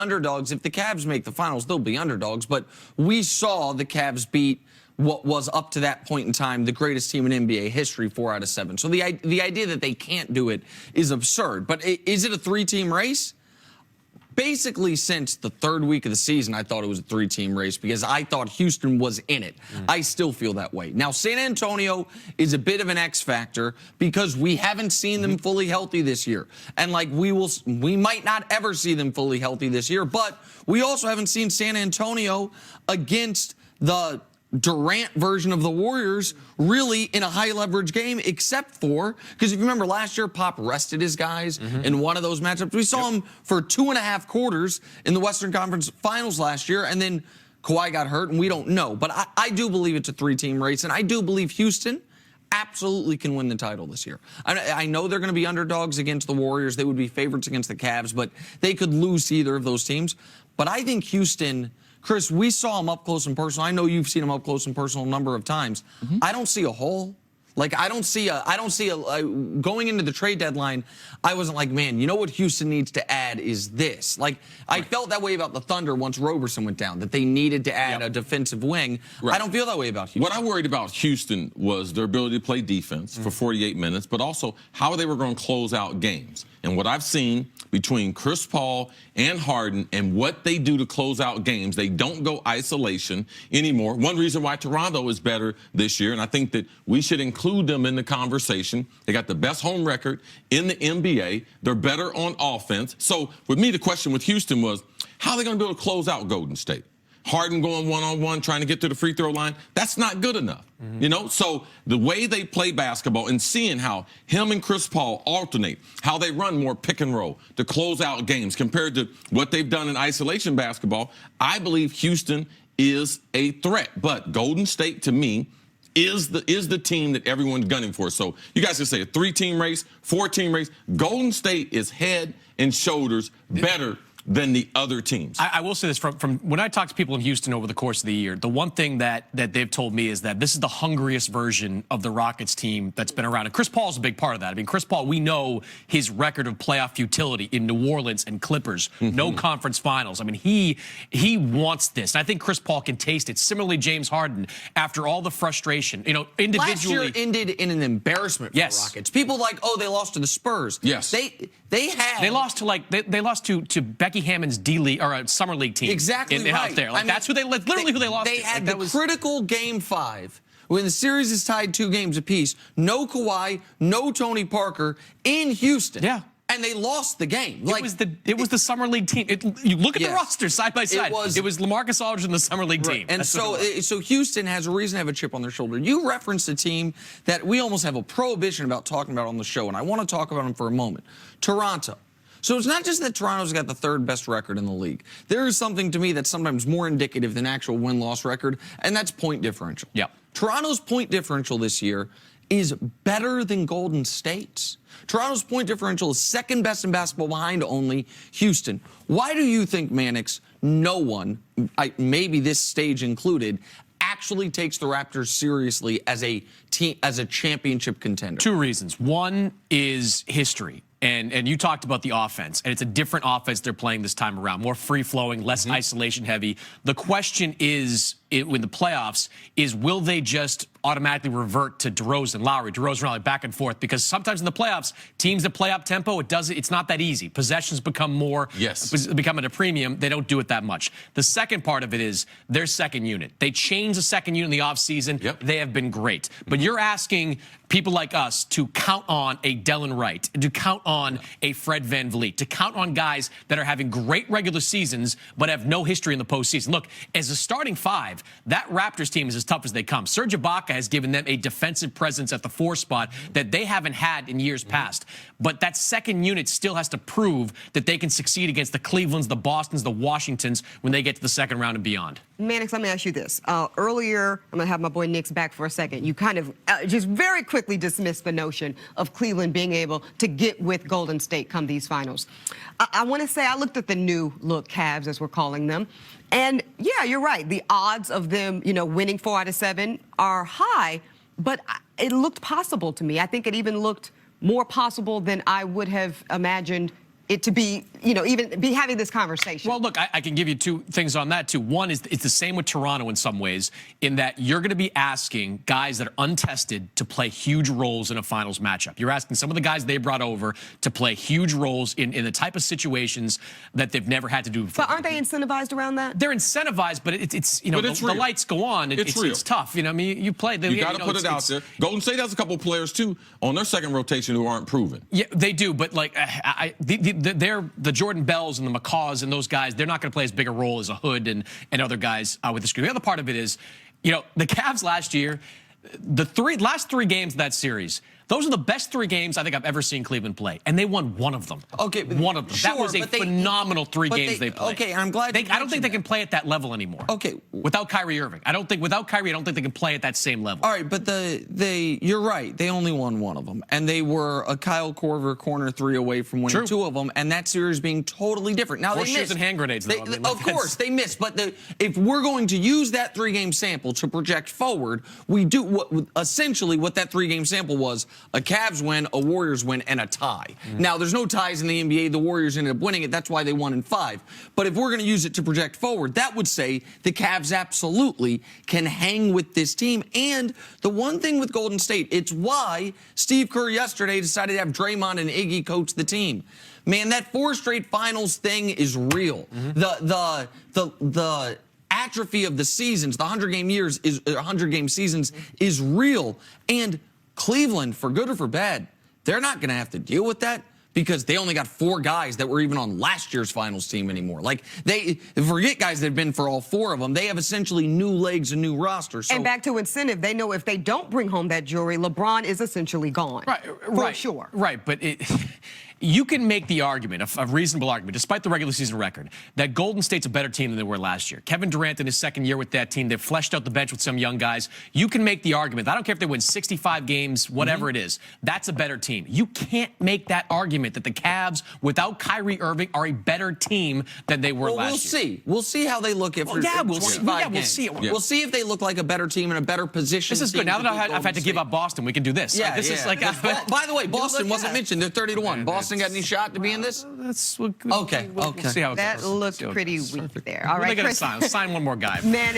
underdogs. If the Cavs make the finals, they'll be underdogs. But we saw the Cavs beat what was up to that point in time the greatest team in NBA history, 4 out of 7. So the idea that they can't do it is absurd. But is it a 3-team race? Basically, since the third week of the season, I thought it was a 3-team race because I thought Houston was in it. I still feel that way. Now, San Antonio is a bit of an X factor because we haven't seen them fully healthy this year. And like we might not ever see them fully healthy this year, but we also haven't seen San Antonio against the Durant version of the Warriors really in a high leverage game, except for, because if you remember last year, Pop rested his guys in one of those matchups. We saw him for 2.5 quarters in the Western Conference Finals last year, and then Kawhi got hurt, and we don't know. But I do believe it's a 3-team race, and I do believe Houston absolutely can win the title this year. I know they're going to be underdogs against the Warriors. They would be favorites against the Cavs, but they could lose to either of those teams. But I think Houston, Chris, we saw him up close and personal. I know you've seen him up close and personal a number of times. I don't see a hole. Like, I don't see going into the trade deadline, I wasn't like, man, you know what Houston needs to add is this. Like, I felt that way about the Thunder once Roberson went down, that they needed to add a defensive wing. I don't feel that way about Houston. What I worried about Houston was their ability to play defense for 48 minutes, but also how they were going to close out games. And what I've seen between Chris Paul and Harden and what they do to close out games, they don't go isolation anymore. One reason why Toronto is better this year, and I think that we should include them in the conversation. They got the best home record in the NBA. They're better on offense. So with me, the question with Houston was, how are they going to be able to close out Golden State? Harden going one-on-one, trying to get to the free throw line, that's not good enough. You know, so the way they play basketball and seeing how him and Chris Paul alternate, how they run more pick and roll to close out games compared to what they've done in isolation basketball, I believe Houston is a threat. But Golden State, to me, is the team that everyone's gunning for. So you guys can say a 3-team race, 4-team race. Golden State is head and shoulders better than the other teams. I will say this, from when I talk to people in Houston over the course of the year, the one thing that they've told me is that this is the hungriest version of the Rockets team that's been around. And Chris Paul's a big part of that. I mean, Chris Paul, we know his record of playoff futility in New Orleans and Clippers, no conference finals. I mean, he wants this. And I think Chris Paul can taste it. Similarly, James Harden, after all the frustration, you know, individually. Last year ended in an embarrassment for the Rockets. People like, oh, they lost to the Spurs. Yes. They lost to, like, they lost to Becky Hammon's D-League or Summer League team. Exactly out there. Like, I mean, that's who literally who they lost to. They had like, the critical Game 5 when the series is tied 2 games apiece. No Kawhi, no Tony Parker in Houston. Yeah. And they lost the game. Like, it was the Summer League team. You look at the roster side by side. It was LaMarcus Aldridge and the Summer League team. And so Houston has a reason to have a chip on their shoulder. You referenced a team that we almost have a prohibition about talking about on the show, and I want to talk about them for a moment. Toronto. So it's not just that Toronto's got the 3rd best record in the league. There is something to me that's sometimes more indicative than actual win-loss record, and that's point differential. Yeah. Toronto's point differential this year is better than Golden State's. Toronto's point differential is 2nd best in basketball behind only Houston. Why do you think, Mannix, no one, maybe this stage included, actually takes the Raptors seriously as a team, as a championship contender? 2 reasons. One is history. And you talked about the offense, and it's a different offense they're playing this time around, more free-flowing, less isolation heavy. The question is, in the playoffs, is will they just automatically revert to DeRozan, Lowry, back and forth? Because sometimes in the playoffs, teams that play up tempo, it's not that easy. Possessions become more, become at a premium. They don't do it that much. The second part of it is their second unit. They changed the second unit in the offseason. They have been great. But you're asking people like us to count on a Delon Wright, to count on a Fred VanVleet, to count on guys that are having great regular seasons but have no history in the postseason. Look, as a starting 5, that Raptors team is as tough as they come. Serge Ibaka has given them a defensive presence at the 4 spot that they haven't had in years past. But that second unit still has to prove that they can succeed against the Clevelands, the Bostons, the Washingtons when they get to the second round and beyond. Mannix, let me ask you this. Earlier, I'm going to have my boy Nick's back for a second. You kind of just very quickly dismissed the notion of Cleveland being able to get with Golden State come these finals. I want to say I looked at the new look Cavs, as we're calling them. And, yeah, you're right. The odds of them, you know, winning 4 out of 7 are high. But it looked possible to me. I think it even looked more possible than I would have imagined it to be, even be having this conversation? Well, look, I can give you two things on that, too. One is it's the same with Toronto in some ways, in that you're going to be asking guys that are untested to play huge roles in a finals matchup. You're asking some of the guys they brought over to play huge roles in the type of situations that they've never had to do before. But aren't they incentivized around that? They're incentivized, but it's the lights go on. It's tough. I mean, you play. You got to put it out there. Golden State has a couple players, too, on their second rotation who aren't proven. Yeah, they do, but like they're the Jordan Bells and the McCaws and those guys. They're not going to play as big a role as a Hood and other guys with the screen. The other part of it is, the Cavs last year, the last three games of that series, those are the best 3 games I think I've ever seen Cleveland play, and they won one of them. Okay, one of them. Sure, that was a phenomenal 3 games they played. Okay, I'm glad. I don't think they can play at that level anymore. Okay, without Kyrie Irving, without Kyrie, I don't think they can play at that same level. All right, but you're right. They only won one of them, and they were a Kyle Korver corner 3 away from winning 2 of them, and that series being totally different. Now More they shoes missed. and hand grenades, though. Of course, they missed. But if we're going to use that 3-game sample to project forward, we do essentially what that 3-game sample was: a Cavs win, a Warriors win, and a tie. Now, there's no ties in the NBA. The Warriors ended up winning it. That's why they won in 5. But if we're going to use it to project forward, that would say the Cavs absolutely can hang with this team. And the one thing with Golden State, it's why Steve Kerr yesterday decided to have Draymond and Iggy coach the team. Man, that 4 straight finals thing is real. The atrophy of the seasons, the 100-game seasons is real. And Cleveland, for good or for bad, they're not going to have to deal with that because they only got 4 guys that were even on last year's finals team anymore. Like, they forget guys that have been for all 4 of them. They have essentially new legs and new rosters. So, and back to incentive, they know if they don't bring home that jewelry, LeBron is essentially gone. For sure. Right, but you can make the argument, a reasonable argument, despite the regular season record, that Golden State's a better team than they were last year. Kevin Durant in his second year with that team, they've fleshed out the bench with some young guys. You can make the argument. I don't care if they win 65 games, whatever it is. That's a better team. You can't make that argument that the Cavs, without Kyrie Irving, are a better team than they were last year. We'll see how they look after 25 games. We'll see. We'll see if they look like a better team in a better position. This is good. Now that I've had to give up Boston, we can do this. Yeah, this is like. By the way, Boston wasn't mentioned. They're 30-1. Boston got any shot to be in this? Okay. We'll see how it that goes. looked pretty weak there. All We're right, going to sign one more guy. Man,